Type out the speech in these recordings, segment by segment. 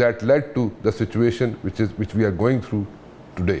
that led to the situation which we are going through today.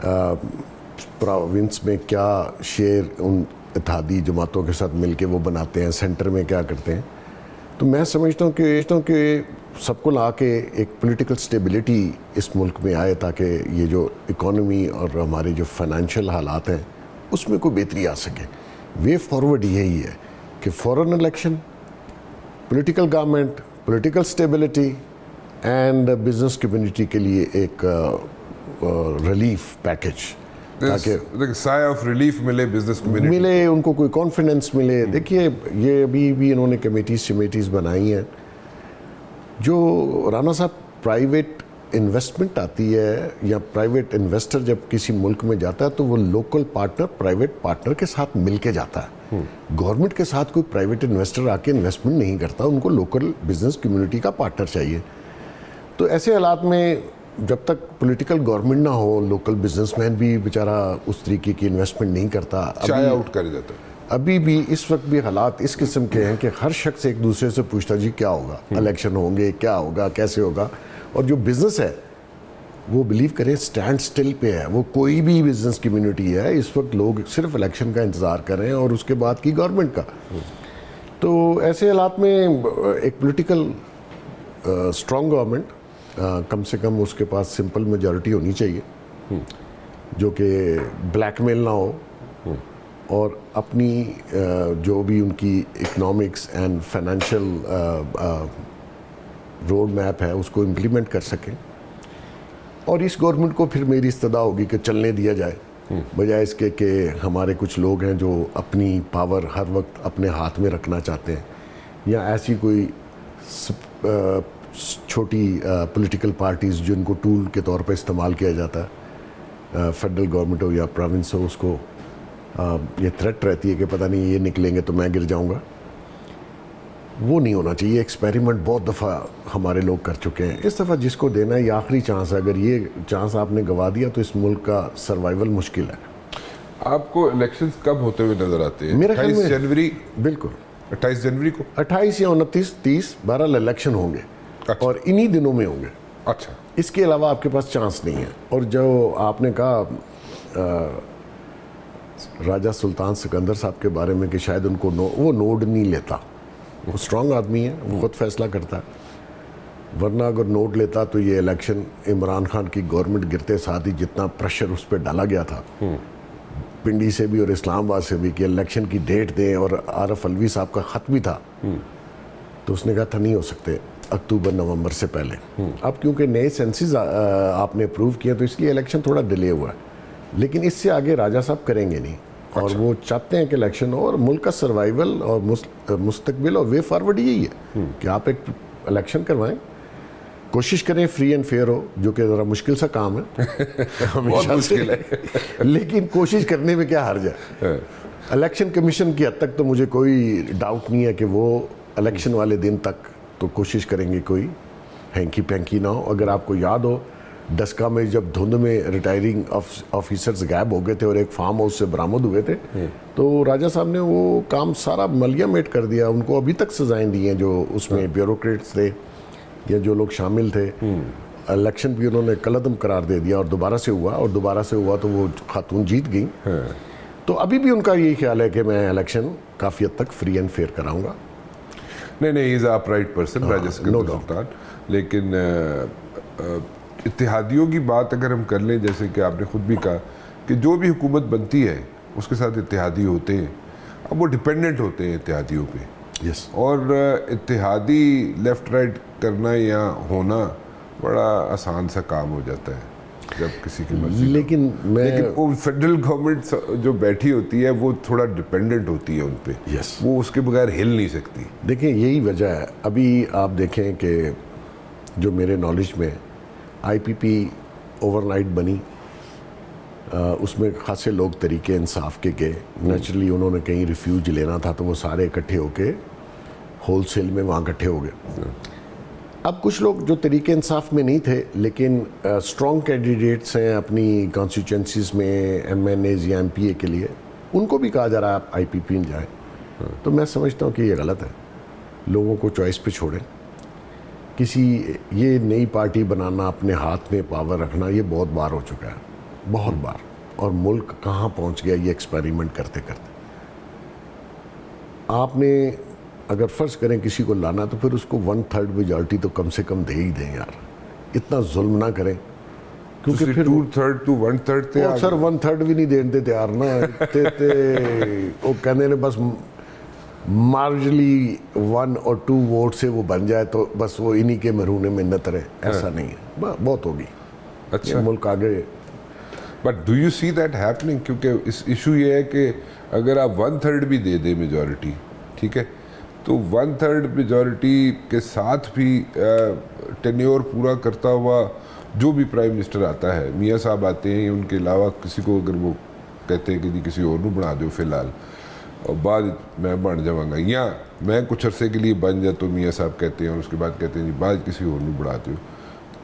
Province میں کیا share ان اتحادی جماعتوں کے ساتھ مل کے وہ بناتے ہیں, سینٹر میں کیا کرتے ہیں. تو میں سمجھتا ہوں کہ سب کو لا کے ایک پولیٹیکل سٹیبلٹی اس ملک میں آئے تاکہ یہ جو اکانومی اور ہمارے جو فائنینشیل حالات ہیں اس میں کوئی بہتری آ سکے. وے فارورڈ یہی ہے کہ فورن election, political government, political stability and business community کے لیے ایک ریلیف پیکج, تاکہ سائے آف ریلیف ملے بزنس کمیونٹی, ملے ان کو کوئی کانفیڈنس ملے. دیکھیے یہ ابھی بھی انہوں نے کمیٹیز بنائی ہیں. جو رانا صاحب پرائیویٹ انویسٹمنٹ آتی ہے یا پرائیویٹ انویسٹر جب کسی ملک میں جاتا ہے تو وہ لوکل پارٹنر پرائیویٹ پارٹنر کے ساتھ مل کے جاتا ہے. گورنمنٹ کے ساتھ کوئی پرائیویٹ انویسٹر آ کے انویسٹمنٹ نہیں کرتا, ان کو لوکل بزنس کمیونٹی کا پارٹنر چاہیے. تو ایسے حالات میں جب تک پولیٹیکل گورنمنٹ نہ ہو, لوکل بزنس مین بھی بیچارہ اس طریقے کی انویسٹمنٹ نہیں کرتا. چائے آؤٹ کر جاتا ہے. ابھی بھی اس وقت بھی حالات اس قسم کے ہیں کہ ہر شخص ایک دوسرے سے پوچھتا جی کیا ہوگا, الیکشن ہوں گے, کیا ہوگا, کیسے ہوگا. اور جو بزنس ہے وہ بلیو کریں اسٹینڈ سٹل پہ ہے. وہ کوئی بھی بزنس کمیونٹی ہے اس وقت لوگ صرف الیکشن کا انتظار کر رہے ہیں اور اس کے بعد کی گورنمنٹ کا. تو ایسے حالات میں ایک پولیٹیکل اسٹرانگ گورنمنٹ, کم سے کم اس کے پاس سمپل میجورٹی ہونی چاہیے جو کہ بلیک میل نہ ہو, اور اپنی جو بھی ان کی economics and financial road map ہے اس کو امپلیمنٹ کر سکیں. اور اس گورنمنٹ کو پھر میری استدعا ہوگی کہ چلنے دیا جائے, بجائے اس کے کہ ہمارے کچھ لوگ ہیں جو اپنی پاور ہر وقت اپنے ہاتھ میں رکھنا چاہتے ہیں, یا ایسی کوئی چھوٹی پولیٹیکل پارٹیز جن کو ٹول کے طور پہ استعمال کیا جاتا ہے, فیڈرل گورنمنٹ ہو یا پروونس ہو, اس کو یہ تھریٹ رہتی ہے کہ پتہ نہیں یہ نکلیں گے تو میں گر جاؤں گا. وہ نہیں ہونا چاہیے. ایکسپیریمنٹ بہت دفعہ ہمارے لوگ کر چکے ہیں. اس دفعہ جس کو دینا ہے یہ آخری چانس ہے. اگر یہ چانس آپ نے گوا دیا تو اس ملک کا سروائیول مشکل ہے. آپ کو الیکشنز کب ہوتے ہوئے نظر آتے ہیں؟ میرے خیال میں 28 جنوری, بالکل 28 جنوری کو 28 یا 29, 30, 12 الیکشن ہوں گے, اور انہی دنوں میں ہوں گے. اچھا, اس کے علاوہ آپ کے پاس چانس نہیں ہے. اور جو آپ نے کہا راجہ سلطان سکندر صاحب کے بارے میں کہ شاید ان کو وہ نوڈ نہیں لیتا, وہ اسٹرانگ آدمی ہے, وہ خود فیصلہ کرتا ہے. ورنہ اگر نوٹ لیتا تو یہ الیکشن عمران خان کی گورنمنٹ گرتے ساتھ ہی جتنا پریشر اس پہ ڈالا گیا تھا پنڈی سے بھی اور اسلام آباد سے بھی کہ الیکشن کی ڈیٹ دیں, اور عارف الوی صاحب کا خط بھی تھا, تو اس نے کہا تھا نہیں ہو سکتے اکتوبر نومبر سے پہلے. اب کیونکہ نئے سینسز آپ نے اپروو کیے تو اس لیے الیکشن تھوڑا ڈیلے ہوا ہے, لیکن اس سے آگے راجہ صاحب کریں گے نہیں. اور وہ چاہتے ہیں کہ الیکشن ہو, اور ملک کا سروائیول اور مستقبل اور وے فارورڈ یہی ہے کہ آپ ایک الیکشن کروائیں, کوشش کریں فری اینڈ فیئر ہو, جو کہ ذرا مشکل سا کام ہے, بہت مشکل ہے, لیکن کوشش کرنے میں کیا حرج ہے. الیکشن کمیشن کی حد تک تو مجھے کوئی ڈاؤٹ نہیں ہے کہ وہ الیکشن والے دن تک تو کوشش کریں گے کوئی ہینکی پینکی نہ ہو. اگر آپ کو یاد ہو ڈسکا میں جب دھند میں ریٹائرنگ آفیسرز غائب ہو گئے تھے اور ایک فارم ہاؤس سے برآمد ہوئے تھے, تو راجہ صاحب نے وہ کام سارا ملیامیٹ کر دیا. ان کو ابھی تک سزائیں دی ہیں جو اس میں بیوروکریٹس تھے یا جو لوگ شامل تھے. الیکشن بھی انہوں نے کالعدم قرار دے دیا, اور دوبارہ سے ہوا تو وہ خاتون جیت گئیں. تو ابھی بھی ان کا یہی خیال ہے کہ میں الیکشن کافی حد تک فری اینڈ فیئر کراؤں گا. نہیں از آپ رائٹ پرسن راجہ سکندر سلطان. لیکن اتحادیوں کی بات اگر ہم کر لیں, جیسے کہ آپ نے خود بھی کہا کہ جو بھی حکومت بنتی ہے اس کے ساتھ اتحادی ہوتے ہیں. اب وہ ڈپینڈنٹ ہوتے ہیں اتحادیوں پہ. یس. اور اتحادی لیفٹ رائٹ کرنا یا ہونا بڑا آسان سا کام ہو جاتا ہے جب کسی کی مرضی. لیکن وہ فیڈرل گورنمنٹ جو بیٹھی ہوتی ہے وہ تھوڑا ڈپینڈنٹ ہوتی ہے ان پہ. یس. وہ اس کے بغیر ہل نہیں سکتی. دیکھیں یہی وجہ ہے. ابھی آپ دیکھیں کہ جو میرے نالج میں آئی پی پی اوور نائٹ بنی, اس میں خاصے لوگ طریقے انصاف کے گئے. نیچرلی انہوں نے کہیں ریفیوج لینا تھا تو وہ سارے اکٹھے ہو کے ہول سیل میں وہاں اکٹھے ہو گئے. اب کچھ لوگ جو طریقے انصاف میں نہیں تھے لیکن اسٹرانگ کینڈیڈیٹس ہیں اپنی کانسٹیچوئنسیز میں, ایم این ایز یا ایم پی اے کے لیے, ان کو بھی کہا جا رہا ہے آپ آئی پی پی میں جائیں. تو میں سمجھتا ہوں کہ یہ غلط ہے. لوگوں کو چوائس پہ چھوڑیں. کسی یہ نئی پارٹی بنانا, اپنے ہاتھ میں پاور رکھنا, یہ بہت بار ہو چکا ہے. بہت بار, اور ملک کہاں پہنچ گیا یہ ایکسپیریمنٹ کرتے کرتے. آپ نے اگر فرض کریں کسی کو لانا تو پھر اس کو 1/3 میجارٹی تو کم سے کم دے ہی دیں یار, اتنا ظلم نہ کریں, کیونکہ پھر 2/3 to 1/3 تے سر 1/3 بھی نہیں دیتے تیار نا, وہ کہنے نے بس مارجلی 1 اور 2 ووٹ سے وہ بن جائے تو بس وہ انہی کے مرہون منت رہے, ایسا نہیں ہے, بہت ہوگی. اچھا, ملک آگے. But do you see that happening? کیونکہ اس ایشو یہ ہے کہ اگر آپ 1/3 بھی دے دیں میجورٹی, ٹھیک ہے, تو 1/3 میجورٹی کے ساتھ بھی ٹینیور پورا کرتا ہوا جو بھی پرائم منسٹر آتا ہے, میاں صاحب آتے ہیں, ان کے علاوہ کسی کو اگر وہ کہتے ہیں کہ جی کسی اور نو بنا دو فی الحال, اور بعد میں بن جاؤں گا, یا میں کچھ عرصے کے لیے بن جاتا ہوں, میاں صاحب کہتے ہیں, اور اس کے بعد کہتے ہیں جی بعد کسی اور نو بڑھا دو,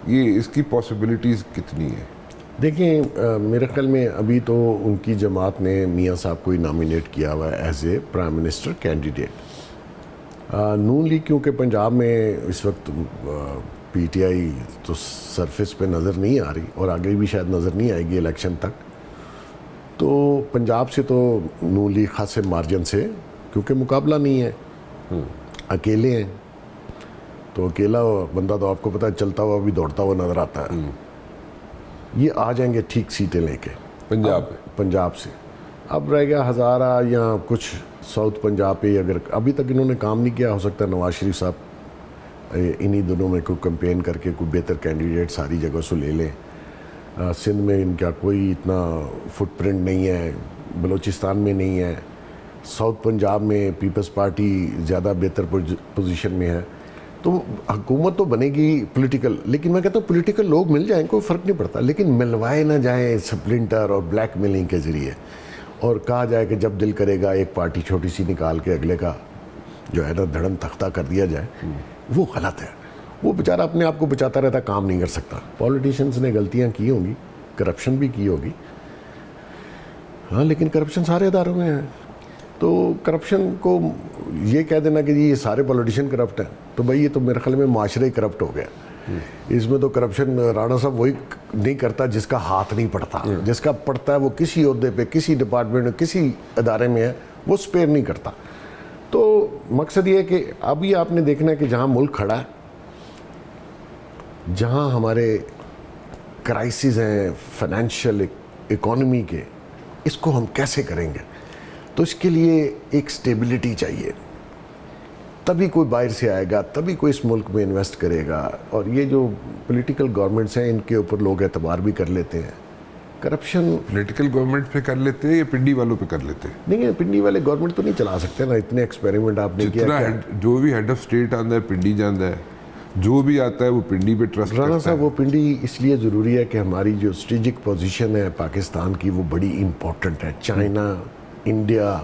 یہ اس کی پاسبلٹیز کتنی ہیں؟ دیکھیں میرے خیال میں ابھی تو ان کی جماعت نے میاں صاحب کو ہی نامینیٹ کیا ہوا ہے as a prime minister candidate. Noon league کیونکہ پنجاب میں اس وقت پی ٹی آئی تو سرفیس پہ نظر نہیں آ رہی, اور آگے بھی شاید نظر نہیں آئے گی الیکشن تک, تو پنجاب سے تو نون لیگ خاصے مارجن سے, کیونکہ مقابلہ نہیں ہے, اکیلے ہیں, تو اکیلا بندہ تو آپ کو پتہ ہے چلتا ہوا بھی دوڑتا ہوا نظر آتا ہے. یہ آ جائیں گے ٹھیک سیٹیں لے کے پنجاب سے. اب رہ گیا ہزارہ یا کچھ ساؤتھ پنجاب پہ, اگر ابھی تک انہوں نے کام نہیں کیا, ہو سکتا ہے نواز شریف صاحب انہی دنوں میں کوئی کمپین کر کے کوئی بہتر کینڈیڈیٹ ساری جگہ سے لے لیں. سندھ میں ان کا کوئی اتنا فٹ پرنٹ نہیں ہے, بلوچستان میں نہیں ہے, ساؤتھ پنجاب میں پیپلز پارٹی زیادہ بہتر پوزیشن میں ہے, تو حکومت تو بنے گی پولیٹیکل. لیکن میں کہتا ہوں پولیٹیکل لوگ مل جائیں, کوئی فرق نہیں پڑتا, لیکن ملوائے نہ جائیں سپلنٹر اور بلیک میلنگ کے ذریعے, اور کہا جائے کہ جب دل کرے گا ایک پارٹی چھوٹی سی نکال کے اگلے کا جو ہے نا دھڑم تختہ کر دیا جائے, وہ غلط ہے. وہ بیچارہ اپنے آپ کو بچاتا رہتا, کام نہیں کر سکتا. پولیٹیشنز نے غلطیاں کی ہوں گی, کرپشن بھی کی ہوگی, ہاں, لیکن کرپشن سارے اداروں میں ہے. تو کرپشن کو یہ کہہ دینا کہ جی یہ سارے پولیٹیشین کرپٹ ہیں, تو بھائی یہ تو میرے خیال میں معاشرہ ہی کرپٹ ہو گیا. اس میں تو کرپشن رانا صاحب وہی نہیں کرتا جس کا ہاتھ نہیں پڑتا, جس کا پڑتا ہے وہ کسی عہدے پہ, کسی ڈپارٹمنٹ میں, کسی ادارے میں ہے, وہ سپیئر نہیں کرتا. تو مقصد یہ ہے کہ ابھی آپ نے دیکھنا ہے کہ جہاں ملک کھڑا ہے, جہاں ہمارے کرائسز ہیں فائنینشیل اکانومی کے, اس کو ہم کیسے کریں گے. تو اس کے لیے ایک سٹیبلٹی چاہیے, تبھی کوئی باہر سے آئے گا, تبھی کوئی اس ملک میں انویسٹ کرے گا. اور یہ جو پولیٹیکل گورنمنٹس ہیں ان کے اوپر لوگ اعتبار بھی کر لیتے ہیں. کرپشن پولیٹیکل گورنمنٹ پہ کر لیتے ہیں یا پنڈی والوں پہ کر لیتے ہیں؟ نہیں, پنڈی والے گورنمنٹ تو نہیں چلا سکتے نا, اتنے ایکسپیریمنٹ آپ نے کیا. جو بھی ہیڈ آف اسٹیٹ آتا ہے پنڈی جانا ہے, جو بھی آتا ہے وہ پنڈی پہ ٹرسٹ رانا صاحب وہ پنڈی اس لیے ضروری ہے کہ ہماری جو اسٹریٹجک پوزیشن ہے پاکستان کی وہ بڑی امپورٹنٹ ہے. چائنا, انڈیا,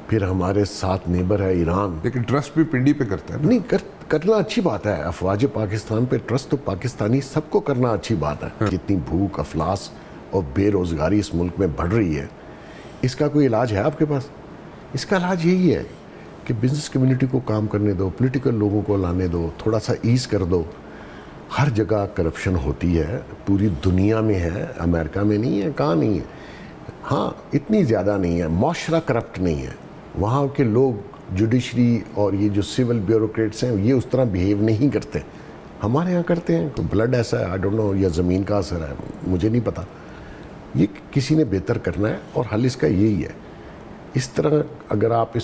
پھر ہمارے ساتھ نیبر ہے ایران. لیکن ٹرسٹ بھی پنڈی پہ کرتا ہے نا. نہیں کرنا اچھی بات ہے, افواج پاکستان پہ ٹرسٹ تو پاکستانی سب کو کرنا اچھی بات ہے. جتنی بھوک, افلاس اور بے روزگاری اس ملک میں بڑھ رہی ہے, اس کا کوئی علاج ہے آپ کے پاس؟ اس کا علاج یہی ہے کہ بزنس کمیونٹی کو کام کرنے دو, پولیٹیکل لوگوں کو لانے دو, تھوڑا سا ایز کر دو. ہر جگہ کرپشن ہوتی ہے, پوری دنیا میں ہے, امریکہ میں نہیں ہے, کہاں نہیں ہے. ہاں اتنی زیادہ نہیں ہے, معاشرہ کرپٹ نہیں ہے. وہاں کے لوگ جوڈیشری اور یہ جو سول بیوروکریٹس ہیں یہ اس طرح بیہیو نہیں کرتے. ہمارے یہاں کرتے ہیں. بلڈ ایسا ہے, آئی ڈونٹ نو, یا زمین کا اثر ہے, مجھے نہیں پتا. یہ کسی نے بہتر کرنا ہے اور حل اس کا یہی ہے. اس طرح اگر آپ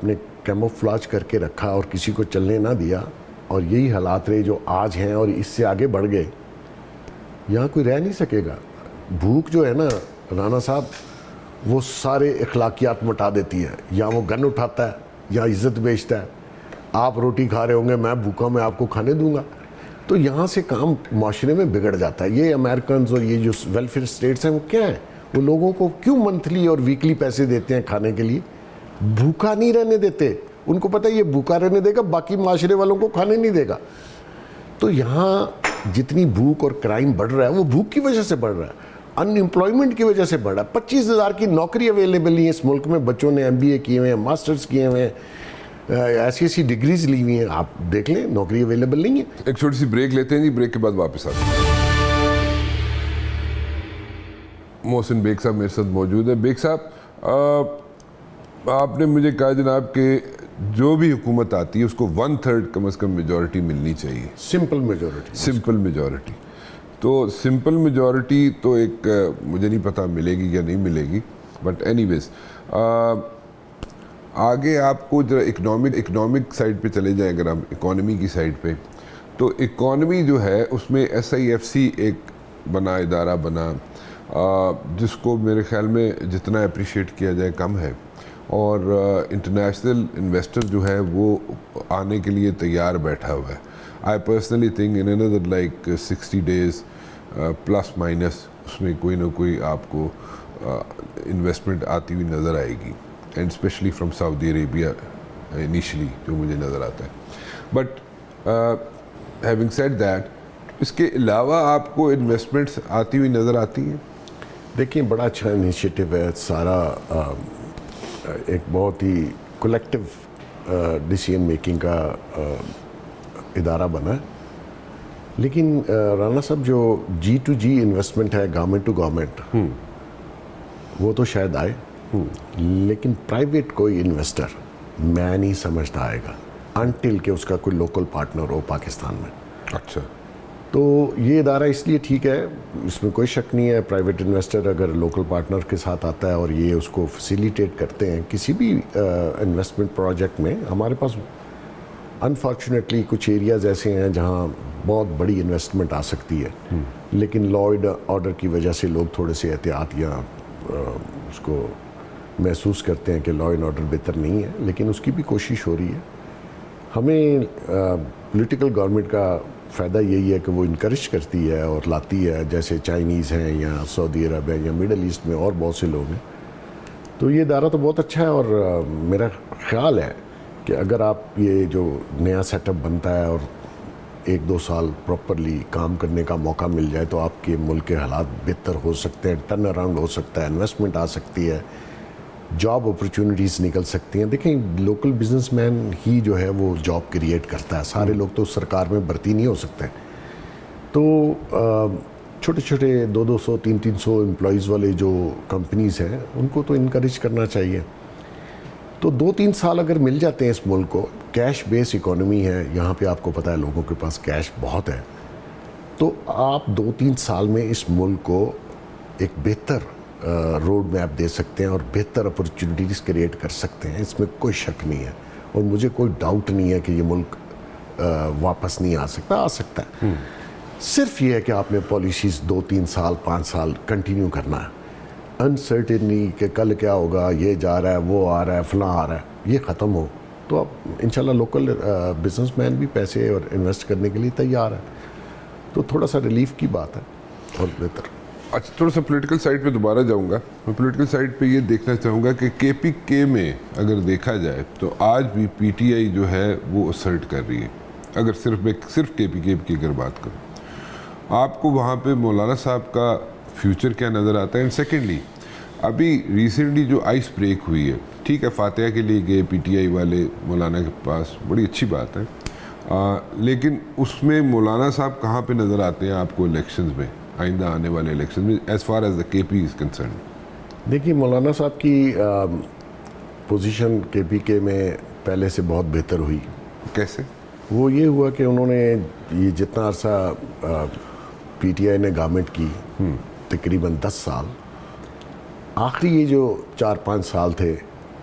نے کیموفلاج کر کے رکھا اور کسی کو چلنے نہ دیا, اور یہی حالات رہے جو آج ہیں اور اس سے آگے بڑھ گئے, یہاں کوئی رہ نہیں سکے گا. بھوک جو ہے نا رانا صاحب, وہ سارے اخلاقیات مٹا دیتی ہے. یا وہ گن اٹھاتا ہے یا عزت بیچتا ہے. آپ روٹی کھا رہے ہوں گے, میں بھوکا, میں آپ کو کھانے دوں گا. تو یہاں سے کام معاشرے میں بگڑ جاتا ہے. یہ امریکنز اور یہ جو ویلفیئر اسٹیٹس ہیں وہ کیا ہیں, وہ لوگوں کو کیوں منتھلی اور ویکلی پیسے دیتے ہیں کھانے کے لیے؟ بھوکا نہیں رہنے دیتے. ان کو پتہ ہے یہ بھوکا رہنے دے گا, باقی معاشرے والوں کو کھانے نہیں دے گا. تو یہاں جتنی بھوک اور کرائم بڑھ رہا ہے وہ بھوک کی وجہ سے بڑھ رہا ہے, ان امپلائمنٹ کی وجہ سے بڑھ رہا ہے. 25,000 کی نوکری اویلیبل نہیں ہے اس ملک میں. بچوں نے MBA کیے ہوئے ہیں, ماسٹرز کیے ہوئے ہیں, ایسی ڈگریز لی ہوئی ہیں. آپ دیکھ لیں, نوکری اویلیبل نہیں ہے. 1 چھوٹی سی بریک لیتے ہیں جی, بریک کے بعد واپس آتے ہیں. محسن بیگ صاحب میرے ساتھ موجود ہے. بیگ صاحب آپ نے مجھے کہا جناب کہ جو بھی حکومت آتی ہے اس کو 1/3 کم از کم میجورٹی ملنی چاہیے. Simple majority. Simple majority. تو سمپل میجورٹی تو ایک مجھے نہیں پتا ملے گی یا نہیں ملے گی, بٹ اینی ویز آگے آپ کو ذرا اکنامک سائڈ پہ چلے جائیں. اگر ہم اکانومی کی سائڈ پہ, تو اکانومی جو ہے اس میں SIFC ایک بنا, ادارہ بنا, جس کو میرے خیال میں جتنا اپریشیٹ کیا جائے کم ہے, اور انٹرنیشنل انویسٹر جو ہے وہ آنے کے لیے تیار بیٹھا ہوا ہے. I personally think in another like 60 days plus minus اس میں کوئی نہ کوئی آپ کو انویسٹمنٹ آتی ہوئی نظر آئے گی, and especially from Saudi Arabia initially جو مجھے نظر آتا ہے. بٹ ہیونگ سیڈ دیٹ, اس کے علاوہ آپ کو انویسٹمنٹس آتی ہوئی نظر آتی ہیں؟ دیکھیں بڑا اچھا انیشیٹو ہے سارا, ایک بہت ہی کولیکٹیو ڈیسیژن میکنگ کا ادارہ بنا ہے. لیکن رانا صاحب جو G2G انویسٹمنٹ ہے, گورنمنٹ ٹو گورنمنٹ, وہ تو شاید آئے, لیکن پرائیویٹ کوئی انویسٹر میں نہیں سمجھتا آئے گا انٹل کہ اس کا کوئی لوکل پارٹنر ہو پاکستان میں. اچھا. تو یہ ادارہ اس لیے ٹھیک ہے, اس میں کوئی شک نہیں ہے. پرائیویٹ انویسٹر اگر لوکل پارٹنر کے ساتھ آتا ہے اور یہ اس کو فیسیلیٹیٹ کرتے ہیں کسی بھی انویسٹمنٹ پروجیکٹ میں. ہمارے پاس انفارچونیٹلی کچھ ایریاز ایسے ہیں جہاں بہت بڑی انویسٹمنٹ آ سکتی ہے, لیکن لا آرڈر کی وجہ سے لوگ تھوڑے سے احتیاط یا اس کو محسوس کرتے ہیں کہ لا اینڈ آرڈر بہتر نہیں ہے, لیکن اس کی بھی کوشش ہو رہی ہے. ہمیں پولیٹیکل گورنمنٹ کا فائدہ یہی ہے کہ وہ انکریج کرتی ہے اور لاتی ہے, جیسے چائنیز ہیں یا سعودی عرب ہے یا مڈل ایسٹ میں اور بہت سے لوگ ہیں. تو یہ ادارہ تو بہت اچھا ہے, اور میرا خیال ہے کہ اگر آپ یہ جو نیا سیٹ اپ بنتا ہے اور 1-2 سال پراپرلی کام کرنے کا موقع مل جائے تو آپ کے ملک کے حالات بہتر ہو سکتے ہیں, ٹرن اراؤنڈ ہو سکتا ہے, انویسٹمنٹ آ سکتی ہے, جاب اپرچونیٹیز نکل سکتی ہیں. دیکھیں لوکل بزنس مین ہی جو ہے وہ جاب کریٹ کرتا ہے, سارے لوگ تو سرکار میں بھرتی نہیں ہو سکتے. تو چھوٹے چھوٹے 200 300 امپلائیز والے جو کمپنیز ہیں ان کو تو انکریج کرنا چاہیے. تو 2-3 سال اگر مل جاتے ہیں اس ملک کو, کیش بیس اکانومی ہے یہاں پہ, آپ کو پتہ ہے لوگوں کے پاس کیش بہت ہے, تو آپ 2-3 سال میں اس ملک کو ایک بہتر روڈ میپ دے سکتے ہیں اور بہتر اپرچونیٹیز کریٹ کر سکتے ہیں. اس میں کوئی شک نہیں ہے, اور مجھے کوئی ڈاؤٹ نہیں ہے کہ یہ ملک واپس نہیں آ سکتا, آ سکتا ہے. صرف یہ ہے کہ آپ نے پالیسیز 2-3 سال 5 سال کنٹینیو کرنا ہے. انسرٹنی کہ کل کیا ہوگا, یہ جا رہا ہے, وہ آ رہا ہے, فلاں آ رہا ہے, یہ ختم ہو تو اب انشاءاللہ لوکل بزنس مین بھی پیسے اور انویسٹ کرنے کے لیے تیار ہے. تو تھوڑا سا ریلیف کی بات ہے اور بہتر. اچھا, تھوڑا سا پولیٹیکل سائڈ پہ دوبارہ جاؤں گا. میں پولیٹیکل سائڈ پہ یہ دیکھنا چاہوں گا کہ KPK میں اگر دیکھا جائے تو آج بھی PTI جو ہے وہ اسرٹ کر رہی ہے. اگر صرف KPK کی اگر بات کروں, آپ کو وہاں پہ مولانا صاحب کا فیوچر کیا نظر آتا ہے؟ اینڈ سیکنڈلی ابھی ریسنٹلی جو آئس بریک ہوئی ہے, ٹھیک ہے فاتحہ کے لیے گئے PTI والے مولانا کے پاس, بڑی اچھی بات ہے, لیکن اس میں مولانا صاحب کہاں پہ نظر آتے ہیں آپ کو الیکشنز میں, آئندہ آنے والے الیکشن میں, as far as the KP is concerned? دیکھیے مولانا صاحب کی پوزیشن KPK میں پہلے سے بہت بہتر ہوئی. کیسے؟ وہ یہ ہوا کہ انہوں نے یہ جتنا عرصہ PTI نے گورنمنٹ کی, تقریباً 10 سال, آخری یہ جو 4-5 سال تھے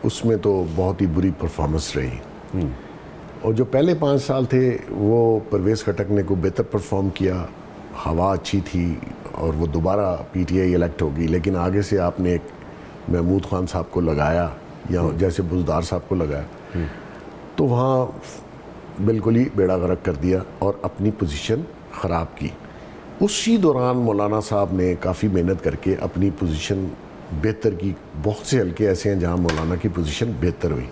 اس میں تو بہت ہی بری پرفارمنس رہی, اور جو پہلے 5 سال تھے وہ پرویز خٹک نے کو بہتر پرفارم کیا, ہوا اچھی تھی اور وہ دوبارہ PTI الیکٹ ہوگی. لیکن آگے سے آپ نے ایک محمود خان صاحب کو لگایا یا جیسے بزدار صاحب کو لگایا, تو وہاں بالکل ہی بیڑا غرق کر دیا اور اپنی پوزیشن خراب کی. اسی دوران مولانا صاحب نے کافی محنت کر کے اپنی پوزیشن بہتر کی. بہت سے حلقے ایسے ہیں جہاں مولانا کی پوزیشن بہتر ہوئی,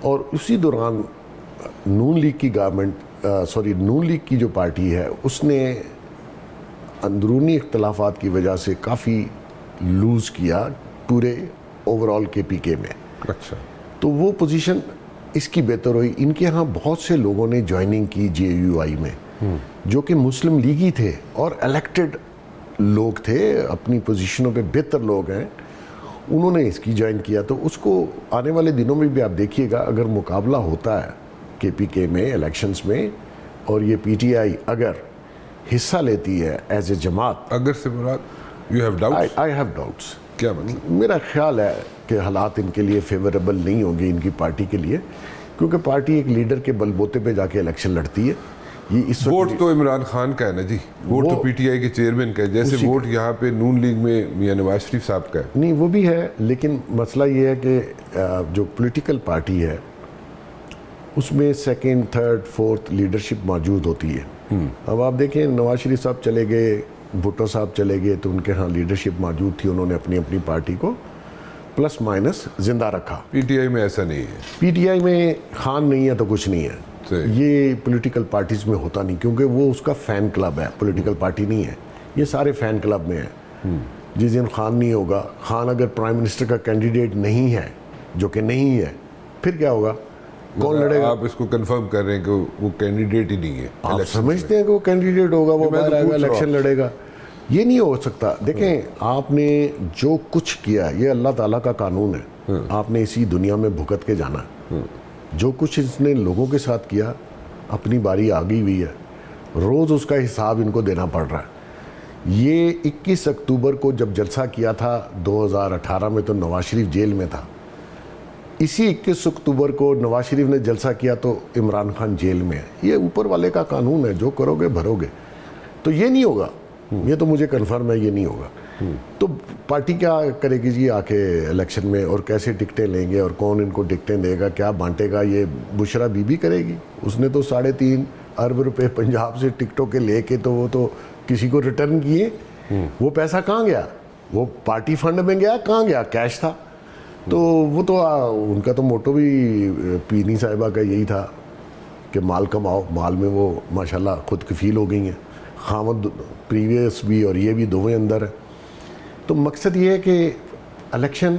اور اسی دوران نون لیگ کی نون لیگ کی جو پارٹی ہے اس نے اندرونی اختلافات کی وجہ سے کافی لوز کیا پورے اوور آل KPK میں. اچھا. تو وہ پوزیشن اس کی بہتر ہوئی. ان کے ہاں بہت سے لوگوں نے جوائننگ کی JUI میں, جو کہ مسلم لیگی تھے اور الیکٹڈ لوگ تھے اپنی پوزیشنوں پہ بہتر لوگ ہیں, انہوں نے اس کی جوائن کیا. تو اس کو آنے والے دنوں میں بھی آپ دیکھیے گا, اگر مقابلہ ہوتا ہے کے پی کے میں الیکشنز میں, اور یہ پی ٹی آئی اگر حصہ لیتی ہے ایز اے جماعت, اگر سے مراد you have doubts? I have doubts. کیا مطلب؟ میرا خیال ہے کہ حالات ان کے لیے فیوریبل نہیں ہوں گے ان کی پارٹی کے لیے, کیونکہ پارٹی ایک لیڈر کے بل بوتے پہ جا کے الیکشن لڑتی ہے. یہ اس ووٹ تو عمران خان کا ہے نا جی, ووٹ تو پی ٹی آئی کے چیئرمین کا ہے, جیسے ووٹ یہاں پہ نون لیگ میں میاں نواز شریف صاحب کا ہے. نہیں وہ بھی ہے, لیکن مسئلہ یہ ہے کہ جو پولیٹیکل پارٹی ہے اس میں سیکنڈ, تھرڈ, فورتھ لیڈرشپ موجود ہوتی ہے. اب آپ دیکھیں نواز شریف صاحب چلے گئے, بھٹو صاحب چلے گئے, تو ان کے ہاں لیڈرشپ موجود تھی, انہوں نے اپنی اپنی پارٹی کو پلس مائنس زندہ رکھا. پی ٹی آئی میں ایسا نہیں ہے. پی ٹی آئی میں خان نہیں ہے تو کچھ نہیں ہے. یہ پولیٹیکل پارٹیز میں ہوتا نہیں, کیونکہ وہ اس کا فین کلب ہے, پولیٹیکل پارٹی نہیں ہے. یہ سارے فین کلب میں ہیں. جس دن خان نہیں ہوگا, خان اگر پرائم منسٹر کا کینڈیڈیٹ نہیں ہے, جو کہ نہیں ہے, پھر کیا ہوگا؟ کون لڑے گا؟ آپ اس کو کنفرم کر رہے ہیں کہ وہ کینڈیڈیٹ ہی نہیں ہے. آپ سمجھتے ہیں کہ وہ کینڈیڈیٹ ہوگا, وہ باہر آئے گا, الیکشن لڑے گا؟ یہ نہیں ہو سکتا. دیکھیں آپ نے جو کچھ کیا, یہ اللہ تعالیٰ کا قانون ہے, آپ نے اسی دنیا میں بھگت کے جانا ہے. جو کچھ اس نے لوگوں کے ساتھ کیا, اپنی باری آ گئی ہوئی ہے, روز اس کا حساب ان کو دینا پڑ رہا ہے. یہ 21 اکتوبر کو جب جلسہ کیا تھا 2018 میں, تو نواز شریف جیل میں تھا. اسی 21 اکتوبر کو نواز شریف نے جلسہ کیا تو عمران خان جیل میں ہے. یہ اوپر والے کا قانون ہے, جو کرو گے بھرو گے. تو یہ نہیں ہوگا, یہ تو مجھے کنفرم ہے, یہ نہیں ہوگا. تو پارٹی کیا کرے گی جی آ کے الیکشن میں, اور کیسے ٹکٹیں لیں گے, اور کون ان کو ٹکٹیں دے گا, کیا بانٹے گا؟ یہ بشرا بی بی کرے گی. اس نے تو 3.5 ارب روپے پنجاب سے ٹکٹوں کے لے کے تو وہ تو کسی کو ریٹرن کیے. وہ پیسہ کہاں گیا؟ وہ پارٹی فنڈ میں گیا, کہاں گیا؟ کیش تھا. تو وہ تو ان کا تو موٹو بھی پینی صاحبہ کا یہی تھا کہ مال کماؤ. مال میں وہ ماشاءاللہ خود کفیل ہو گئی ہیں, خامد پریویس بھی اور یہ بھی دونوں اندر ہے. تو مقصد یہ ہے کہ الیکشن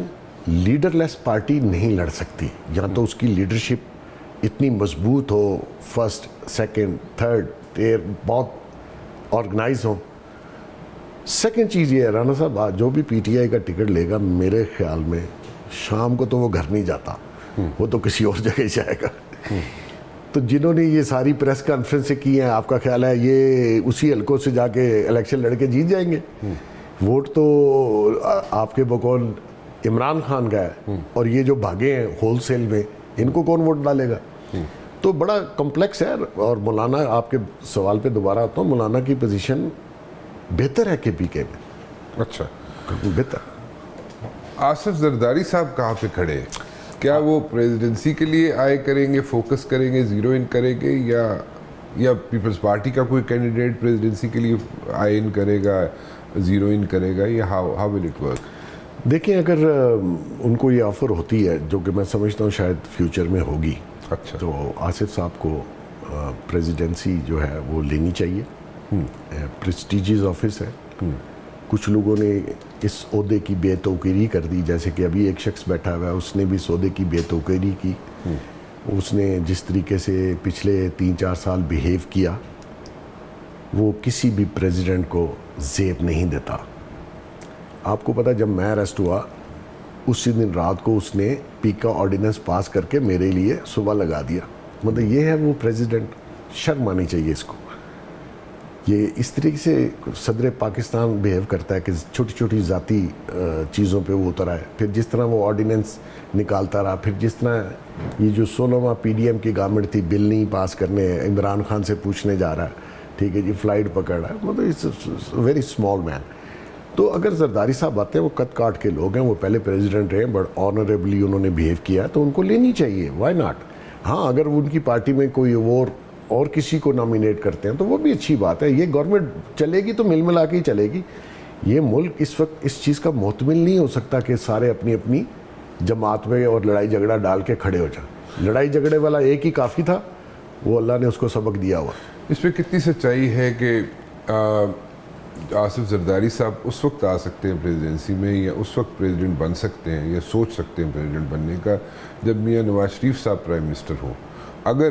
لیڈر لیس پارٹی نہیں لڑ سکتی, یا تو اس کی لیڈرشپ اتنی مضبوط ہو, فرسٹ, سیکنڈ, تھرڈ ٹیئر بہت آرگنائز ہوں. سیکنڈ چیز یہ ہے رانا صاحب, جو بھی پی ٹی آئی کا ٹکٹ لے گا, میرے خیال میں شام کو تو وہ گھر نہیں جاتا, وہ تو کسی اور جگہ جائے گا. تو جنہوں نے یہ ساری پریس کانفرنس کی ہیں, آپ کا خیال ہے یہ اسی حلقوں سے جا کے الیکشن لڑ کے جیت جائیں گے؟ ووٹ تو آپ کے بقول عمران خان کا ہے, اور یہ جو بھاگے ہیں ہول سیل میں, ان کو کون ووٹ ڈالے گا؟ تو بڑا کمپلیکس ہے. اور مولانا, آپ کے سوال پہ دوبارہ آتا ہوں, مولانا کی پوزیشن بہتر ہے کے پی کے میں. اچھا, بہتر. آصف زرداری صاحب کہاں پہ کھڑے ہیں؟ کیا وہ پریزیڈنسی کے لیے آئے کریں گے, فوکس کریں گے, زیرو ان کریں گے, یا پیپلز پارٹی کا کوئی کینڈیڈیٹ پریزیڈنسی کے لیے آئے ان کرے گا, زیرو ان کرے گا, یا ہاؤ ول اٹ ورک؟ دیکھیں اگر ان کو یہ آفر ہوتی ہے, جو کہ میں سمجھتا ہوں شاید فیوچر میں ہوگی, اچھا, تو آصف صاحب کو پریزیڈنسی جو ہے وہ لینی چاہیے. پریسٹیجیس آفس ہے. کچھ لوگوں نے اس عہدے کی بے توقیری کر دی, جیسے کہ ابھی ایک شخص بیٹھا ہوا ہے, اس نے بھی اس عہدے کی بے توقیری کی. اس نے جس طریقے سے پچھلے 3-4 سال بیہیو کیا, وہ کسی بھی پریزیڈنٹ کو زیب نہیں دیتا. آپ کو پتہ, جب میں اریسٹ ہوا اسی دن رات کو اس نے پیک کا آرڈیننس پاس کر کے میرے لیے صبح لگا دیا. مطلب یہ ہے وہ پریزیڈنٹ. شرم آنی چاہیے اس کو. یہ اس طریقے سے صدر پاکستان بیہیو کرتا ہے کہ چھوٹی چھوٹی ذاتی چیزوں پہ وہ اترا ہے. پھر جس طرح وہ آرڈیننس نکالتا رہا, پھر جس طرح یہ جو 16واں پی ڈی ایم کی گورنمنٹ تھی, بل نہیں پاس کرنے, عمران خان سے پوچھنے جا رہا ہے, ٹھیک ہے جی, فلائٹ پکڑ رہا ہے. مطلب اٹس ویری اسمال مین. تو اگر زرداری صاحب آتے ہیں, وہ قد کاٹ کے لوگ ہیں, وہ پہلے پریزیڈنٹ رہے, بٹ آنریبلی انہوں نے بیہیو کیا, تو ان کو لینی چاہیے. Why not? ہاں, اگر ان کی پارٹی میں کوئی اور کسی کو نامینیٹ کرتے ہیں تو وہ بھی اچھی بات ہے. یہ گورنمنٹ چلے گی تو مل ملا کے ہی چلے گی. یہ ملک اس وقت اس چیز کا محتمل نہیں ہو سکتا کہ سارے اپنی اپنی جماعت میں اور لڑائی جھگڑا ڈال کے کھڑے ہو جائیں. لڑائی جھگڑے والا ایک ہی کافی تھا, وہ اللہ نے اس کو سبق دیا ہوا. اس پہ کتنی سچائی ہے کہ آصف زرداری صاحب اس وقت آ سکتے ہیں پریزیڈنسی میں, یا اس وقت پریزیڈنٹ بن سکتے ہیں, یا سوچ سکتے ہیں پریزیڈنٹ بننے کا, جب میاں نواز شریف صاحب پرائم منسٹر ہو؟ اگر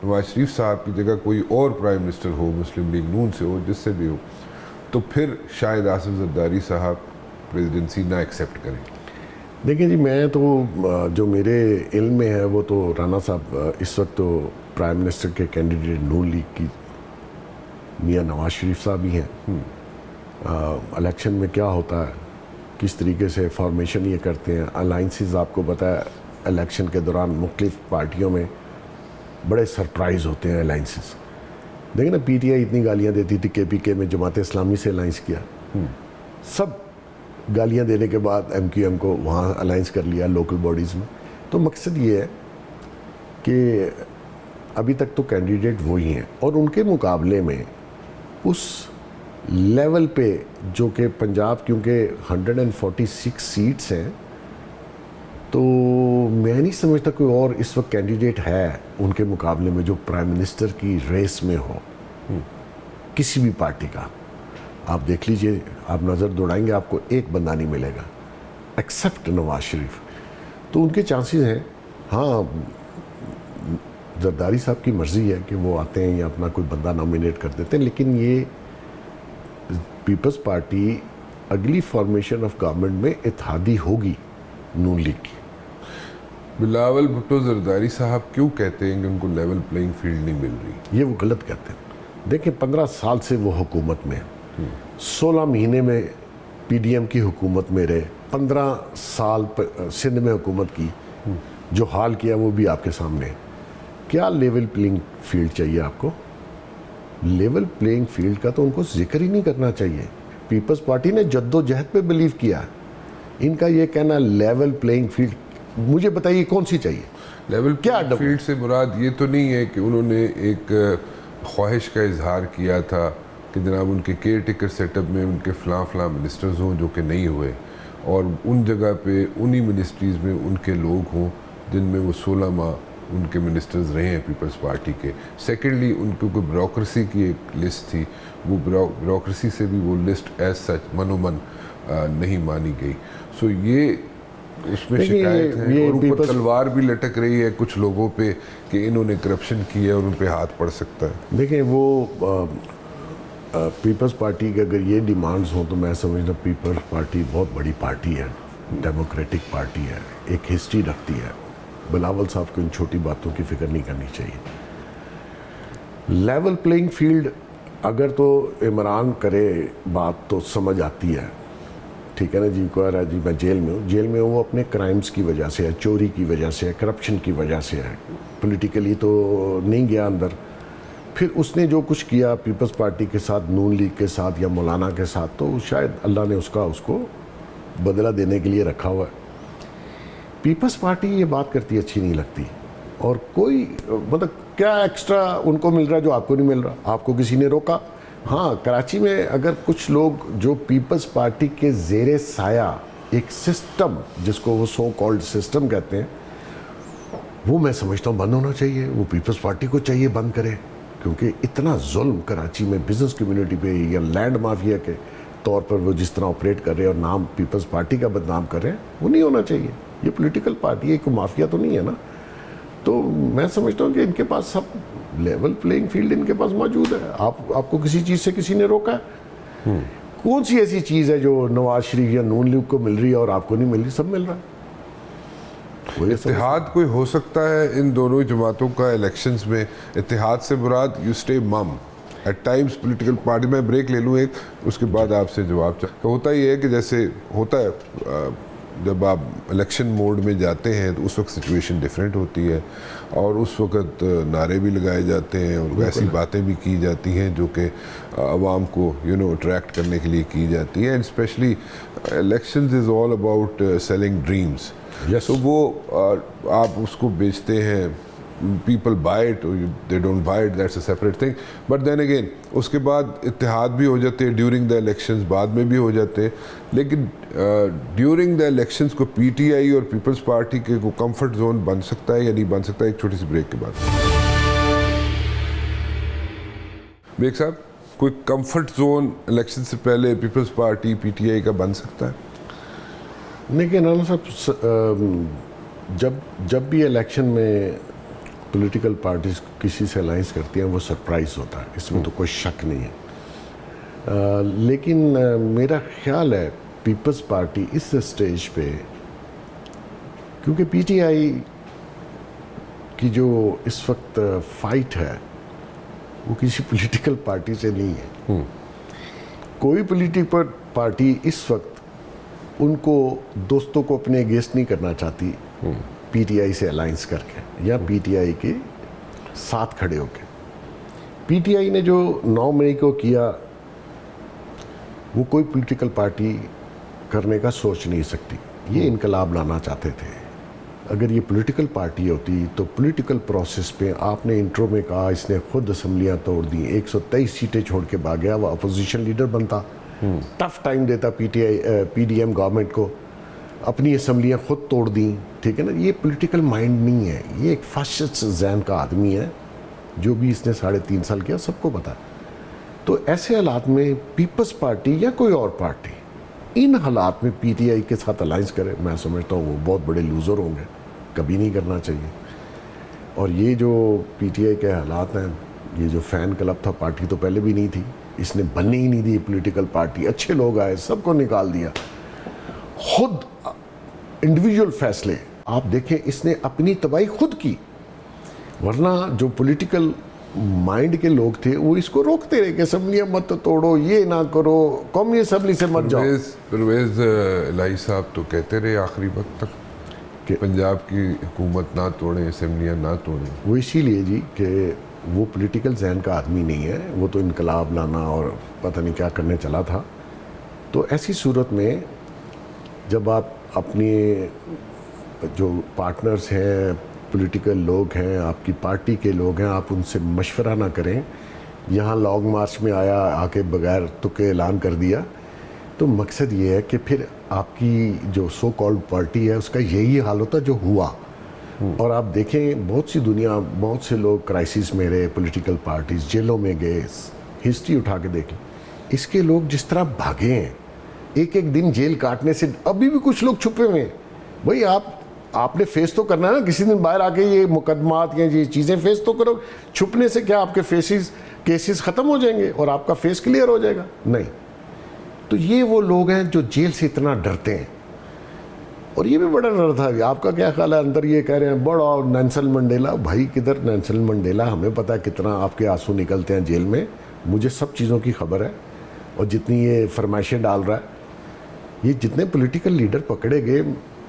نواز شریف صاحب کی جگہ کوئی اور پرائم منسٹر ہو, مسلم لیگ نون سے ہو, جس سے بھی ہو, تو پھر شاید آصف زرداری صاحب پریزیڈنسی نہ ایکسیپٹ کریں. دیکھیں جی، میں تو جو میرے علم میں ہے وہ تو رانا صاحب اس وقت تو پرائم منسٹر کے کینڈیڈیٹ نون لیگ کی میاں نواز شریف صاحب ہی ہیں. الیکشن میں کیا ہوتا ہے، کس طریقے سے فارمیشن یہ کرتے ہیں، الائنسز آپ کو پتہ ہے الیکشن کے دوران مختلف پارٹیوں میں بڑے سرپرائز ہوتے ہیں الائنسز. دیکھیں نا، پی ٹی آئی اتنی گالیاں دیتی تھی کے پی کے میں جماعت اسلامی سے الائنس کیا، سب گالیاں دینے کے بعد ایم کیو ایم کو وہاں الائنس کر لیا لوکل باڈیز میں. تو مقصد یہ ہے کہ ابھی تک تو کینڈیڈیٹ وہی ہیں، اور ان کے مقابلے میں اس لیول پہ جو کہ پنجاب کیونکہ 146 سیٹس ہیں، تو میں نہیں سمجھتا کوئی اور اس وقت کینڈیڈیٹ ہے ان کے مقابلے میں جو پرائم منسٹر کی ریس میں ہو کسی بھی پارٹی کا. آپ دیکھ لیجئے، آپ نظر دوڑائیں گے آپ کو ایک بندہ نہیں ملے گا ایکسیپٹ نواز شریف. تو ان کے چانسز ہیں. ہاں، زرداری صاحب کی مرضی ہے کہ وہ آتے ہیں یا اپنا کوئی بندہ نامینیٹ کر دیتے ہیں، لیکن یہ پیپلز پارٹی اگلی فارمیشن آف گورنمنٹ میں اتحادی ہوگی نون لیگ کی. بلاول بھٹو زرداری صاحب کیوں کہتے ہیں کہ ان کو لیول پلینگ فیلڈ نہیں مل رہی؟ یہ وہ غلط کہتے ہیں. دیکھیں 15 سال سے وہ حکومت میں 16 مہینے میں پی ڈی ایم کی حکومت میں رہے، 15 سال سندھ میں حکومت کی، جو حال کیا وہ بھی آپ کے سامنے ہے. کیا لیول پلینگ فیلڈ چاہیے آپ کو؟ لیول پلینگ فیلڈ کا تو ان کو ذکر ہی نہیں کرنا چاہیے. پیپلز پارٹی نے جد و جہد پہ بلیو کیا. ان کا یہ کہنا لیول پلینگ فیلڈ، مجھے بتائیے کون سی چاہیے؟ لیول پلینگ فیلڈ سے مراد یہ تو نہیں ہے کہ انہوں نے ایک خواہش کا اظہار کیا تھا کہ جناب ان کے کیئر ٹیکر سیٹ اپ میں ان کے فلاں منسٹرز ہوں جو کہ نہیں ہوئے، اور ان جگہ پہ انہی منسٹریز میں ان کے لوگ ہوں جن میں وہ 16 ماہ ان کے منسٹرز رہے ہیں پیپلز پارٹی کے. سیکنڈلی ان کو کوئی بیوروکریسی کی ایک لسٹ تھی، وہ بیوروکریسی سے بھی وہ لسٹ ایز سچ منومن نہیں مانی گئی. سو یہ اس میں شکایت ہے، اور اوپر تلوار بھی لٹک رہی ہے کچھ لوگوں پہ کہ انہوں نے کرپشن کی ہے اور ان پہ ہاتھ پڑ سکتا ہے. دیکھیں وہ پیپلز پارٹی کے اگر یہ ڈیمانڈز ہوں تو میں سمجھتا پیپلز پارٹی بہت بڑی پارٹی ہے، ڈیموکریٹک پارٹی ہے، ایک ہسٹری رکھتی ہے. بلاول صاحب کو ان چھوٹی باتوں کی فکر نہیں کرنی چاہیے. لیول پلینگ فیلڈ اگر تو عمران کرے بات تو سمجھ آتی ہے، ٹھیک ہے نا جی. کہہ رہا ہے جی میں جیل میں ہوں، وہ اپنے کرائمز کی وجہ سے ہے، چوری کی وجہ سے ہے، کرپشن کی وجہ سے ہے، پولیٹیکلی تو نہیں گیا اندر. پھر اس نے جو کچھ کیا پیپلز پارٹی کے ساتھ، نون لیگ کے ساتھ یا مولانا کے ساتھ، تو شاید اللہ نے اس کو بدلہ دینے کے لیے رکھا ہوا ہے. پیپلز پارٹی یہ بات کرتی اچھی نہیں لگتی، اور کوئی مطلب کیا ایکسٹرا ان کو مل رہا ہے جو آپ کو نہیں مل رہا؟ آپ کو کسی نے روکا؟ ہاں، کراچی میں اگر کچھ لوگ جو پیپلز پارٹی کے زیر سایہ ایک سسٹم جس کو وہ سو کالڈ سسٹم کہتے ہیں، وہ میں سمجھتا ہوں بند ہونا چاہیے. وہ پیپلز پارٹی کو چاہیے بند کرے، کیونکہ اتنا ظلم کراچی میں بزنس کمیونٹی پہ یا لینڈ مافیا کے طور پر وہ جس طرح آپریٹ کر رہے ہیں اور نام پیپلز پارٹی کا بدنام کر رہے ہیں، وہ نہیں ہونا چاہیے. یہ پولیٹیکل پارٹی ہے، کوئی مافیا تو نہیں ہے نا. تو میں سمجھتا ہوں کہ ان کے پاس سب لیول پلینگ فیلڈ ان کے پاس موجود ہے. آپ کو کسی چیز سے کسی نے روکا ہے؟ کون سی ایسی چیز ہے جو نواز شریف یا نون لیگ کو مل رہی ہے اور آپ کو نہیں مل رہی؟ سب مل رہا ہے. اتحاد کوئی ہو سکتا ہے ان دونوں جماعتوں کا الیکشنز میں؟ اتحاد سے مراد یو اسٹے مم ایٹ ٹائمز پولیٹیکل پارٹی. میں بریک لے لوں ایک، اس کے بعد آپ سے جواب ہوتا یہ ہے کہ جیسے ہوتا ہے جب آپ الیکشن موڈ میں جاتے ہیں تو اس وقت سچویشن ڈیفرنٹ ہوتی ہے، اور اس وقت نعرے بھی لگائے جاتے ہیں اور ویسی باتیں بھی کی جاتی ہیں جو کہ عوام کو اٹریکٹ کرنے کے لیے کی جاتی ہیں. And especially elections is all about selling dreams. تو وہ آپ اس کو بیچتے ہیں، پیپل بائی اٹ اور they don't buy it, that's a separate thing. But then again اس کے بعد اتحاد بھی ہو جاتے ہیں ڈیورنگ دا الیکشنز، بعد میں بھی ہو جاتے ہیں. لیکن ڈیورنگ دا الیکشنز کو پی ٹی آئی اور پیپلز پارٹی کے کو کمفرٹ زون بن سکتا ہے یا نہیں بن سکتا؟ ایک چھوٹی سی بریک کے بعد. بیگ صاحب، کوئی کمفرٹ زون الیکشن سے پہلے Peoples Party P T I کا بن سکتا ہے؟ لیکن رانا صاحب، جب بھی الیکشن میں پولیٹیکل پارٹیز کسی سے الائنس کرتی ہیں وہ سرپرائز ہوتا ہے، اس میں تو کوئی شک نہیں ہے. لیکن میرا خیال ہے پیپلز پارٹی اس اسٹیج پہ، کیونکہ پی ٹی آئی کی جو اس وقت فائٹ ہے وہ کسی پولیٹیکل پارٹی سے نہیں ہے. کوئی پولیٹیکل پارٹی اس وقت ان کو دوستوں کو اپنے اگینسٹ نہیں کرنا چاہتی پی ٹی آئی سے الائنس کر کے یا پی ٹی آئی کے ساتھ کھڑے ہو کے. پی ٹی آئی نے جو 9 مئی کو کیا وہ کوئی پولیٹیکل پارٹی کرنے کا سوچ نہیں سکتی. یہ انقلاب لانا چاہتے تھے. اگر یہ پولیٹیکل پارٹی ہوتی تو پولیٹیکل پروسیس پہ آپ نے انٹرو میں کہا اس نے خود اسمبلیاں توڑ دیں، 123 سیٹیں چھوڑ کے بھاگ گیا. وہ اپوزیشن لیڈر بنتا، ٹف ٹائم دیتا پی ڈی ایم گورنمنٹ کو، اپنی اسمبلیاں خود توڑ دیں. ٹھیک ہے نا. یہ پولیٹیکل مائنڈ نہیں ہے، یہ ایک فاشسٹ ذہن کا آدمی ہے. جو بھی اس نے 3.5 سال کیا سب کو پتا. تو ایسے حالات میں پیپلز پارٹی یا کوئی اور پارٹی ان حالات میں پی ٹی آئی کے ساتھ الائنس کرے، میں سمجھتا ہوں وہ بہت بڑے لوزر ہوں گے. کبھی نہیں کرنا چاہیے. اور یہ جو پی ٹی آئی کے حالات ہیں، یہ جو فین کلب تھا، پارٹی تو پہلے بھی نہیں تھی، اس نے بننے ہی نہیں دی پولیٹیکل پارٹی. اچھے لوگ آئے، سب کو نکال دیا. خود انڈیویجول فیصلے آپ دیکھیں، اس نے اپنی تباہی خود کی. ورنہ جو پولیٹیکل مائنڈ کے لوگ تھے وہ اس کو روکتے رہے کہ اسمبلیاں مت توڑو، یہ نہ کرو، قومی اسمبلی سے مت جاؤ. پرویز الہی صاحب تو کہتے رہے آخری وقت تک کہ پنجاب کی حکومت نہ توڑیں، اسمبلیاں نہ توڑیں. وہ اسی لیے جی کہ وہ پولیٹیکل ذہن کا آدمی نہیں ہے. وہ تو انقلاب لانا اور پتہ نہیں کیا کرنے چلا تھا. تو ایسی صورت میں جب آپ اپنے جو پارٹنرز ہیں، پولیٹیکل لوگ ہیں، آپ کی پارٹی کے لوگ ہیں، آپ ان سے مشورہ نہ کریں. یہاں لانگ مارچ میں آ کے بغیر تکے اعلان کر دیا. تو مقصد یہ ہے کہ پھر آپ کی جو سو کالڈ پارٹی ہے اس کا یہی حال ہوتا جو ہوا. اور آپ دیکھیں بہت سی دنیا، بہت سے لوگ کرائسس میں رہے، پولیٹیکل پارٹیز جیلوں میں گئے. ہسٹری اٹھا کے دیکھ لیں. اس کے لوگ جس طرح بھاگے ہیں، ایک دن جیل کاٹنے سے. ابھی بھی کچھ لوگ چھپے ہوئے ہیں. بھائی آپ نے فیس تو کرنا ہے نا. کسی دن باہر آ کے یہ مقدمات یا یہ چیزیں فیس تو کرو. چھپنے سے کیا آپ کے کیسز ختم ہو جائیں گے اور آپ کا فیس کلیئر ہو جائے گا؟ نہیں. تو یہ وہ لوگ ہیں جو جیل سے اتنا ڈرتے ہیں. اور یہ بھی بڑا ڈر تھا. آپ کا کیا خیال ہے؟ اندر یہ کہہ رہے ہیں بڑا نیلسن منڈیلا. بھائی کدھر نیلسن منڈیلا؟ ہمیں پتہ ہے کتنا آپ کے آنسو نکلتے ہیں جیل میں. مجھے سب چیزوں کی خبر ہے. اور جتنی یہ فرمائشیں ڈال رہا ہے، یہ جتنے پولیٹیکل لیڈر پکڑے گئے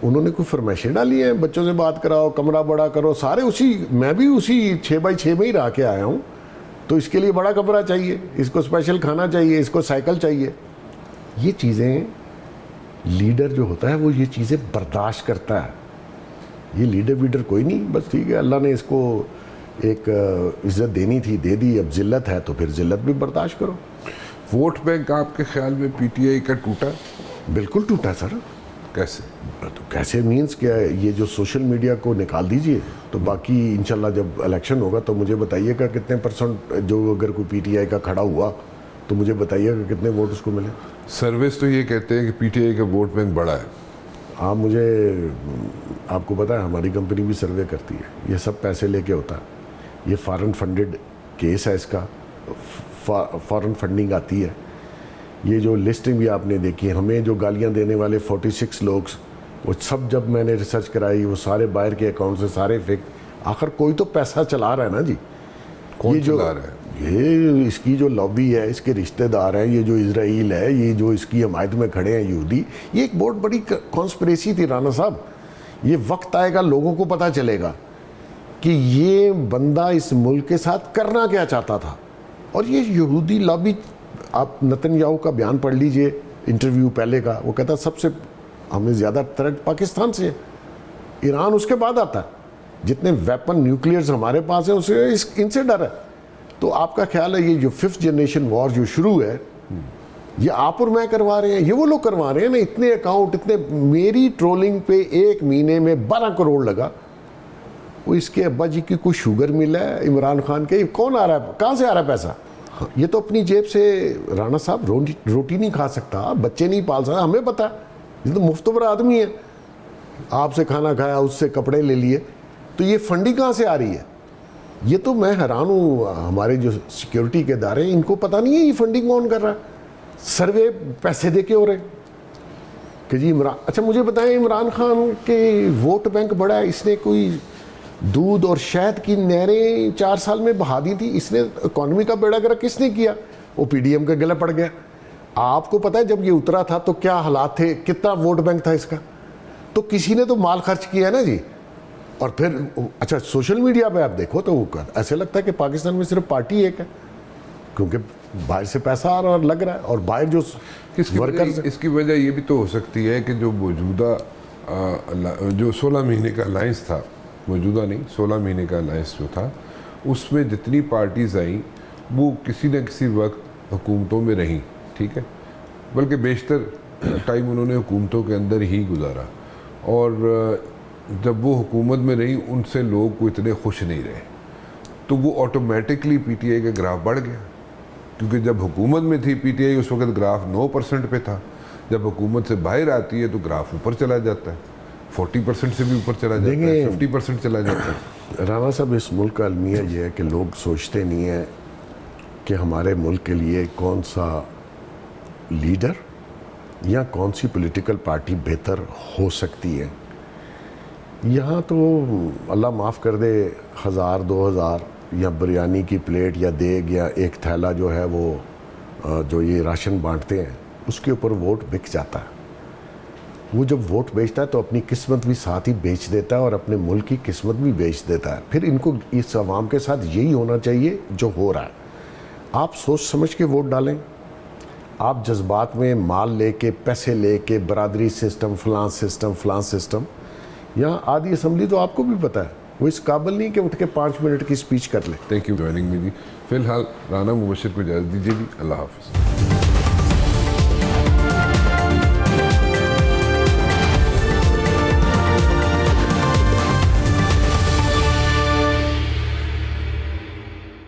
انہوں نے کوئی فرمائشیں ڈالی ہیں؟ بچوں سے بات کراؤ، کمرہ بڑا کرو، سارے اسی. میں بھی اسی 6x6 میں ہی رہ کے آیا ہوں. تو اس کے لیے بڑا کمرہ چاہیے، اس کو اسپیشل کھانا چاہیے، اس کو سائیکل چاہیے. یہ چیزیں لیڈر جو ہوتا ہے وہ یہ چیزیں برداشت کرتا ہے. یہ لیڈر کوئی نہیں. بس ٹھیک ہے، اللہ نے اس کو ایک عزت دینی تھی، دے دی. اب ذلت ہے تو پھر ذلت بھی برداشت کرو. ووٹ بینک آپ کے خیال میں پی ٹی آئی کا ٹوٹا؟ بالکل ٹوٹا سر. کیسے؟ تو کیسے مینس کیا ہے؟ یہ جو سوشل میڈیا کو نکال دیجئے تو باقی انشاءاللہ جب الیکشن ہوگا تو مجھے بتائیے گا کتنے پرسنٹ جو اگر کوئی پی ٹی آئی کا کھڑا ہوا تو مجھے بتائیے گا کتنے ووٹ اس کو ملے. سروس تو یہ کہتے ہیں کہ پی ٹی آئی کا ووٹ بینک بڑا ہے. آپ کو پتہ ہے ہماری کمپنی بھی سروے کرتی ہے. یہ سب پیسے لے کے ہوتا ہے. یہ فارن فنڈڈ کیس ہے. اس کا فارن فنڈنگ آتی ہے. یہ جو لسٹنگ بھی آپ نے دیکھی ہے، ہمیں جو گالیاں دینے والے 46 لوگ، وہ سب جب میں نے ریسرچ کرائی وہ سارے باہر کے اکاؤنٹ سے سارے فیک. آخر کوئی تو پیسہ چلا رہا ہے نا جی. کون چلا رہا ہے؟ یہ اس کی جو لابی ہے، اس کے رشتہ دار ہیں، یہ جو اسرائیل ہے، یہ جو اس کی حمایت میں کھڑے ہیں یہودی. یہ ایک بہت بڑی کانسپریسی تھی رانا صاحب. یہ وقت آئے گا لوگوں کو پتہ چلے گا کہ یہ بندہ اس ملک کے ساتھ کرنا کیا چاہتا تھا. اور یہ یہودی لابی، آپ نتن یاہو کا بیان پڑھ لیجئے، انٹرویو پہلے کا. وہ کہتا سب سے ہمیں زیادہ تھریٹ پاکستان سے ہے، ایران اس کے بعد آتا ہے. جتنے ویپن نیوکلیئرز ہمارے پاس ہیں اسے ان سے ڈر ہے. تو آپ کا خیال ہے یہ جو 5th جنریشن وار جو شروع ہے، یہ آپ اور میں کروا رہے ہیں؟ یہ وہ لوگ کروا رہے ہیں نا. اتنے اکاؤنٹ، اتنے. میری ٹرولنگ پہ ایک مہینے میں 12 کروڑ لگا. وہ اس کے ابا جی کی کوئی شوگر مل ہے عمران خان کے. کون آ رہا ہے؟ کہاں سے آ رہا ہے پیسہ؟ یہ تو اپنی جیب سے رانا صاحب روٹی نہیں کھا سکتا، بچے نہیں پال سکتا. ہمیں پتہ ہے یہ تو مفتبر آدمی ہے. آپ سے کھانا کھایا، اس سے کپڑے لے لیے. تو یہ فنڈنگ کہاں سے آ رہی ہے؟ یہ تو میں حیران ہوں. ہمارے جو سیکیورٹی کے ادارے ہیں ان کو پتہ نہیں ہے یہ فنڈنگ کون کر رہا ہے. سروے پیسے دے کے ہو رہے کہ جی عمران. اچھا مجھے بتائیں عمران خان کے ووٹ بینک بڑا ہے, اس نے کوئی دودھ اور شہد کی نہریں 4 سال میں بہا دی تھی, اس نے اکانومی کا بیڑا گرک کس نے کیا؟ وہ پی ڈی ایم کے گلے پڑ گیا. آپ کو پتہ ہے جب یہ اترا تھا تو کیا حالات تھے, کتنا ووٹ بینک تھا اس کا؟ تو کسی نے تو مال خرچ کیا ہے نا جی. اور پھر اچھا سوشل میڈیا پہ آپ دیکھو تو ایسے لگتا ہے کہ پاکستان میں صرف پارٹی ایک ہے, کیونکہ باہر سے پیسہ آ رہا اور لگ رہا ہے, اور باہر جو اس کی وجہ یہ بھی تو ہو سکتی ہے کہ جو موجودہ جو 16 مہینے کا الائنس تھا, موجودہ نہیں 16 مہینے کا الائنس جو تھا, اس میں جتنی پارٹیز آئیں وہ کسی نہ کسی وقت حکومتوں میں رہیں, ٹھیک ہے, بلکہ بیشتر ٹائم انہوں نے حکومتوں کے اندر ہی گزارا, اور جب وہ حکومت میں رہیں ان سے لوگ کو اتنے خوش نہیں رہے, تو وہ آٹومیٹکلی پی ٹی آئی کا گراف بڑھ گیا, کیونکہ جب حکومت میں تھی پی ٹی آئی اس وقت گراف 9% پہ تھا, جب حکومت سے باہر آتی ہے تو گراف اوپر چلا جاتا ہے, 40% سے بھی اوپر چلا جاتا ہے, 50% چلا جاتا ہے. رانا صاحب اس ملک کا المیہ یہ ہے کہ لوگ سوچتے نہیں ہیں کہ ہمارے ملک کے لیے کون سا لیڈر یا کون سی پولیٹیکل پارٹی بہتر ہو سکتی ہے. یہاں تو اللہ معاف کر دے 1000 2000 یا بریانی کی پلیٹ یا دیگ یا ایک تھیلا جو ہے وہ جو یہ راشن بانٹتے ہیں اس کے اوپر ووٹ بک جاتا ہے. وہ جب ووٹ بیچتا ہے تو اپنی قسمت بھی ساتھ ہی بیچ دیتا ہے اور اپنے ملک کی قسمت بھی بیچ دیتا ہے. پھر ان کو اس عوام کے ساتھ یہی ہونا چاہیے جو ہو رہا ہے. آپ سوچ سمجھ کے ووٹ ڈالیں, آپ جذبات میں مال لے کے پیسے لے کے برادری سسٹم فلاں سسٹم یہاں آدھی اسمبلی تو آپ کو بھی پتہ ہے وہ اس قابل نہیں کہ اٹھ کے 5 منٹ کی سپیچ کر لے. تھینک یو جوائننگ می جی. فی الحال رانا مبشر کو اجازت دیجیے جی, اللہ حافظ.